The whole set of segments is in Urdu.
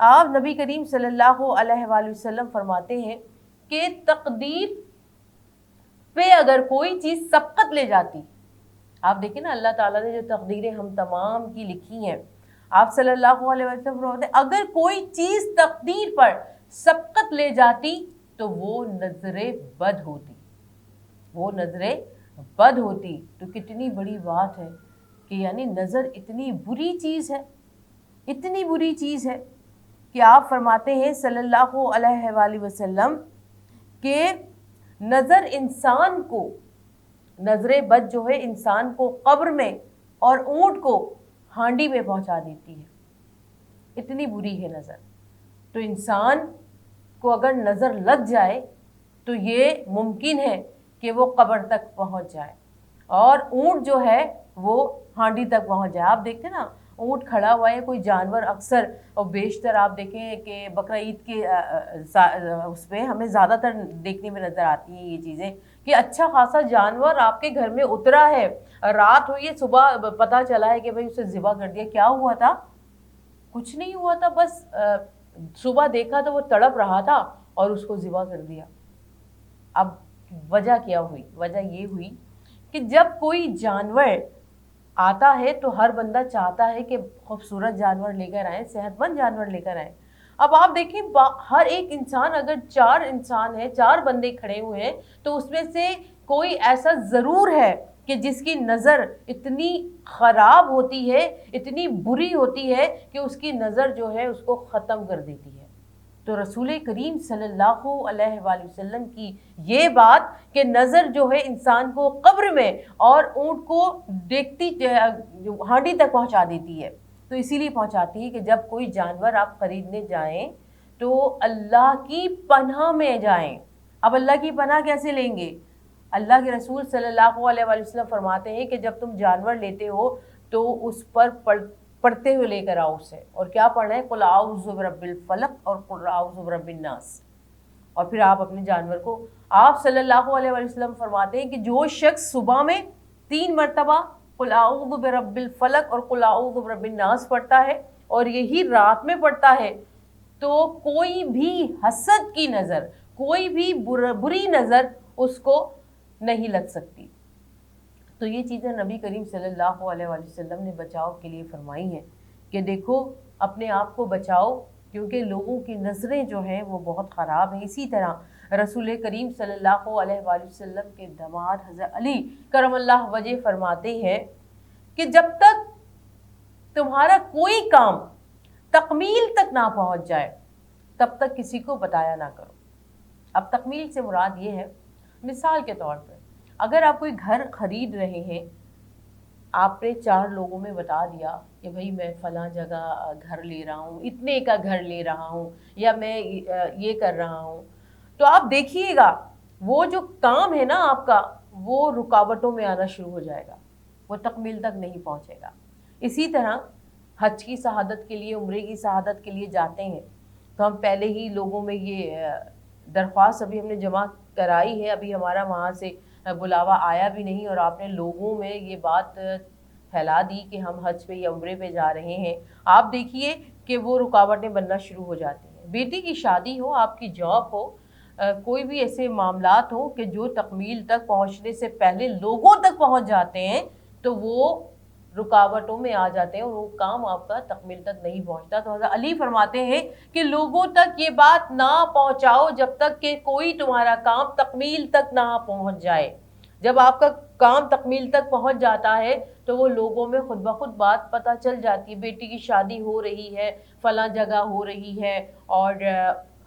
آپ نبی کریم صلی اللہ علیہ وآلہ وسلم فرماتے ہیں کہ تقدیر پہ اگر کوئی چیز سبقت لے جاتی، آپ دیکھیں نا اللہ تعالیٰ نے جو تقدیریں ہم تمام کی لکھی ہیں، آپ صلی اللہ علیہ وسلم فرماتے ہیں اگر کوئی چیز تقدیر پر سبقت لے جاتی تو وہ نظر بد ہوتی، وہ نظر بد ہوتی۔ تو کتنی بڑی بات ہے کہ یعنی نظر اتنی بری چیز ہے، اتنی بری چیز ہے کہ آپ فرماتے ہیں صلی اللہ علیہ وآلہ وسلم کہ نظر انسان کو، نظر بد جو ہے انسان کو قبر میں اور اونٹ کو ہانڈی میں پہنچا دیتی ہے، اتنی بری ہے نظر۔ تو انسان کو اگر نظر لگ جائے تو یہ ممکن ہے کہ وہ قبر تک پہنچ جائے، اور اونٹ جو ہے وہ ہانڈی تک پہنچ جائے۔ آپ دیکھتے نا اونٹ کھڑا ہوا ہے، کوئی جانور اکثر اور بیشتر آپ دیکھیں کہ بقرعید کے اس پہ ہمیں زیادہ تر دیکھنے میں نظر آتی ہیں یہ چیزیں کہ اچھا خاصا جانور آپ کے گھر میں اترا ہے، رات ہوئی ہے، صبح پتہ چلا ہے کہ بھئی اسے ذبح کر دیا۔ کیا ہوا تھا؟ کچھ نہیں ہوا تھا، بس صبح دیکھا تو وہ تڑپ رہا تھا اور اس کو ذبح کر دیا۔ اب وجہ کیا ہوئی؟ وجہ یہ ہوئی کہ جب کوئی جانور آتا ہے تو ہر بندہ چاہتا ہے کہ خوبصورت جانور لے کر آئیں، صحت مند جانور لے کر آئیں۔ اب آپ دیکھیں ہر ایک انسان، اگر 4 انسان ہیں، 4 بندے کھڑے ہوئے ہیں تو اس میں سے کوئی ایسا ضرور ہے کہ جس کی نظر اتنی خراب ہوتی ہے، اتنی بری ہوتی ہے کہ اس کی نظر جو ہے اس کو ختم کر دیتی ہے۔ تو رسول کریم صلی اللہ علیہ وآلہ وسلم کی یہ بات کہ نظر جو ہے انسان کو قبر میں اور اونٹ کو دیکھتی ہانڈی تک پہنچا دیتی ہے، تو اسی لیے پہنچاتی ہے کہ جب کوئی جانور آپ خریدنے جائیں تو اللہ کی پناہ میں جائیں۔ اب اللہ کی پناہ کیسے لیں گے؟ اللہ کے رسول صلی اللہ علیہ وآلہ وسلم فرماتے ہیں کہ جب تم جانور لیتے ہو تو اس پر پڑھتے ہوئے لے کر آؤ اسے، اور کیا پڑھنا ہے؟ قل اعوذ برب الفلق اور قل اعوذ برب الناس، اور پھر آپ اپنے جانور کو، آپ صلی اللہ علیہ وآلہ وسلم فرماتے ہیں کہ جو شخص صبح میں 3 مرتبہ قل اعوذ برب الفلق اور قل اعوذ برب الناس پڑھتا ہے اور یہی رات میں پڑھتا ہے تو کوئی بھی حسد کی نظر، کوئی بھی بری نظر اس کو نہیں لگ سکتی۔ تو یہ چیزیں نبی کریم صلی اللہ علیہ وآلہ وسلم نے بچاؤ کے لیے فرمائی ہیں کہ دیکھو اپنے آپ کو بچاؤ، کیونکہ لوگوں کی نظریں جو ہیں وہ بہت خراب ہیں۔ اسی طرح رسول کریم صلی اللہ علیہ وآلہ وسلم کے داماد حضرت علی کرم اللہ وجہ فرماتے ہیں کہ جب تک تمہارا کوئی کام تکمیل تک نہ پہنچ جائے تب تک کسی کو بتایا نہ کرو۔ اب تکمیل سے مراد یہ ہے، مثال کے طور پر اگر آپ کوئی گھر خرید رہے ہیں، آپ نے 4 لوگوں میں بتا دیا کہ بھئی میں فلاں جگہ گھر لے رہا ہوں، اتنے کا گھر لے رہا ہوں، یا میں یہ کر رہا ہوں، تو آپ دیکھیے گا وہ جو کام ہے نا آپ کا، وہ رکاوٹوں میں آنا شروع ہو جائے گا، وہ تکمیل تک نہیں پہنچے گا۔ اسی طرح حج کی شہادت کے لیے، عمرے کی شہادت کے لیے جاتے ہیں تو ہم پہلے ہی لوگوں میں یہ درخواست ابھی ہم نے جمع کرائی ہے، ابھی ہمارا وہاں سے بلاوا آیا بھی نہیں، اور آپ نے لوگوں میں یہ بات پھیلا دی کہ ہم حج پہ یا عمرے پہ جا رہے ہیں۔ آپ دیکھیے کہ وہ رکاوٹیں بننا شروع ہو جاتی ہیں۔ بیٹی کی شادی ہو، آپ کی جاب ہو، کوئی بھی ایسے معاملات ہوں کہ جو تکمیل تک پہنچنے سے پہلے لوگوں تک پہنچ جاتے ہیں تو وہ رکاوٹوں میں آ جاتے ہیں اور وہ کام آپ کا تکمیل تک نہیں پہنچتا۔ تو حضرت علی فرماتے ہیں کہ لوگوں تک یہ بات نہ پہنچاؤ جب تک کہ کوئی تمہارا کام تکمیل تک نہ پہنچ جائے۔ جب آپ کا کام تکمیل تک پہنچ جاتا ہے تو وہ لوگوں میں خود بخود بات پتہ چل جاتی ہے، بیٹی کی شادی ہو رہی ہے، فلاں جگہ ہو رہی ہے، اور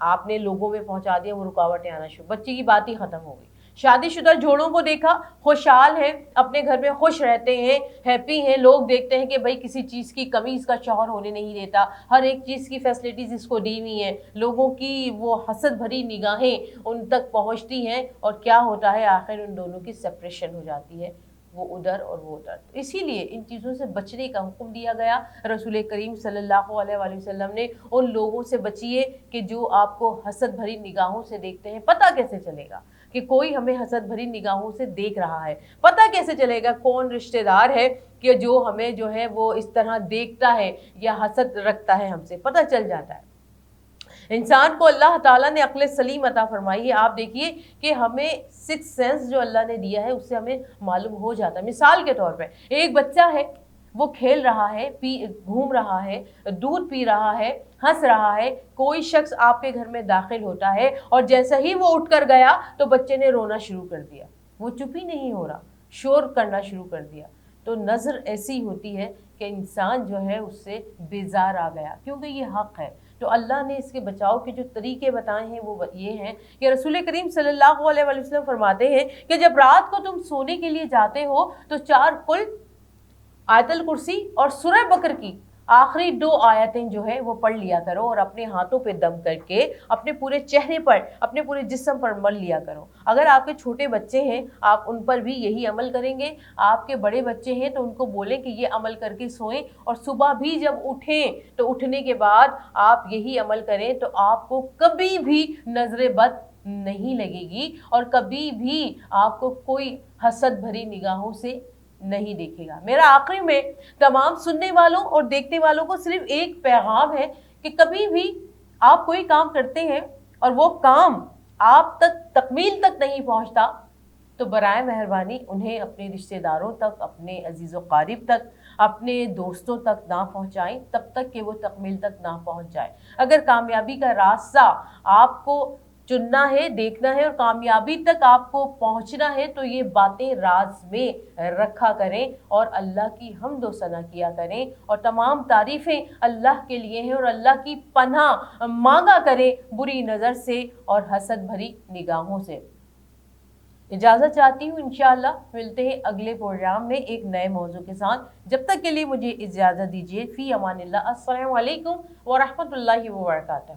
آپ نے لوگوں میں پہنچا دیا، وہ رکاوٹیں آنا شروع، بچے کی بات ہی ختم ہو گئی۔ شادی شدہ جوڑوں کو دیکھا، خوشحال ہیں، اپنے گھر میں خوش رہتے ہیں، ہیپی ہیں، لوگ دیکھتے ہیں کہ بھئی کسی چیز کی کمی اس کا شوہر ہونے نہیں دیتا، ہر ایک چیز کی فیسلٹیز اس کو دی ہوئی ہیں، لوگوں کی وہ حسد بھری نگاہیں ان تک پہنچتی ہیں، اور کیا ہوتا ہے آخر ان دونوں کی سپریشن ہو جاتی ہے، وہ ادھر اور وہ ادھر۔ اسی لیے ان چیزوں سے بچنے کا حکم دیا گیا۔ رسول کریم صلی اللہ علیہ وآلہ وسلم نے ان لوگوں سے بچیے کہ جو آپ کو حسد بھری نگاہوں سے دیکھتے ہیں۔ پتہ کیسے چلے گا کہ کوئی ہمیں حسد بھری نگاہوں سے دیکھ رہا ہے؟ پتہ کیسے چلے گا کون رشتہ دار ہے کہ جو ہمیں جو ہے وہ اس طرح دیکھتا ہے یا حسد رکھتا ہے ہم سے؟ پتہ چل جاتا ہے۔ انسان کو اللہ تعالیٰ نے عقل سلیم عطا فرمائی ہے. آپ دیکھیے کہ ہمیں سکس سینس جو اللہ نے دیا ہے اس سے ہمیں معلوم ہو جاتا ہے. مثال کے طور پہ ایک بچہ ہے، وہ کھیل رہا ہے، گھوم رہا ہے، دودھ پی رہا ہے، ہنس رہا ہے. کوئی شخص آپ کے گھر میں داخل ہوتا ہے اور جیسا ہی وہ اٹھ کر گیا تو بچے نے رونا شروع کر دیا. وہ چپ ہی نہیں ہو رہا، شور کرنا شروع کر دیا. تو نظر ایسی ہوتی ہے کہ انسان جو ہے اس سے بیزار آ گیا، کیونکہ یہ حق ہے. تو اللہ نے اس کے بچاؤ کے جو طریقے بتائے ہیں وہ یہ ہیں کہ رسول کریم صلی اللہ علیہ وسلم فرماتے ہیں کہ جب رات کو تم سونے کے لیے جاتے ہو تو 4 کل، آیت الکرسی اور سورہ بقر کی آخری 2 آیتیں جو ہے وہ پڑھ لیا کرو، اور اپنے ہاتھوں پہ دم کر کے اپنے پورے چہرے پر، اپنے پورے جسم پر مل لیا کرو. اگر آپ کے چھوٹے بچے ہیں آپ ان پر بھی یہی عمل کریں گے. آپ کے بڑے بچے ہیں تو ان کو بولیں کہ یہ عمل کر کے سوئیں، اور صبح بھی جب اٹھیں تو اٹھنے کے بعد آپ یہی عمل کریں تو آپ کو کبھی بھی نظر بد نہیں لگے گی، اور کبھی بھی آپ کو کوئی حسد بھری نگاہوں سے نہیں دیکھے گا. میرا آخری میں تمام سننے والوں اور دیکھنے والوں کو صرف ایک پیغام ہے کہ کبھی بھی آپ کوئی کام کرتے ہیں اور وہ کام آپ تک تکمیل تک نہیں پہنچتا تو برائے مہربانی انہیں اپنے رشتہ داروں تک، اپنے عزیز و قارب تک، اپنے دوستوں تک نہ پہنچائیں تب تک کہ وہ تکمیل تک نہ پہنچ جائے. اگر کامیابی کا راستہ آپ کو چننا ہے، دیکھنا ہے اور کامیابی تک آپ کو پہنچنا ہے تو یہ باتیں راز میں رکھا کریں اور اللہ کی حمد و ثنا کیا کریں، اور تمام تعریفیں اللہ کے لیے ہیں، اور اللہ کی پناہ مانگا کریں بری نظر سے اور حسد بھری نگاہوں سے. اجازت چاہتی ہوں، انشاءاللہ ملتے ہیں اگلے پروگرام میں ایک نئے موضوع کے ساتھ. جب تک کے لیے مجھے اجازت دیجیے. فی امان اللہ. السلام علیکم ورحمۃ اللہ وبرکاتہ.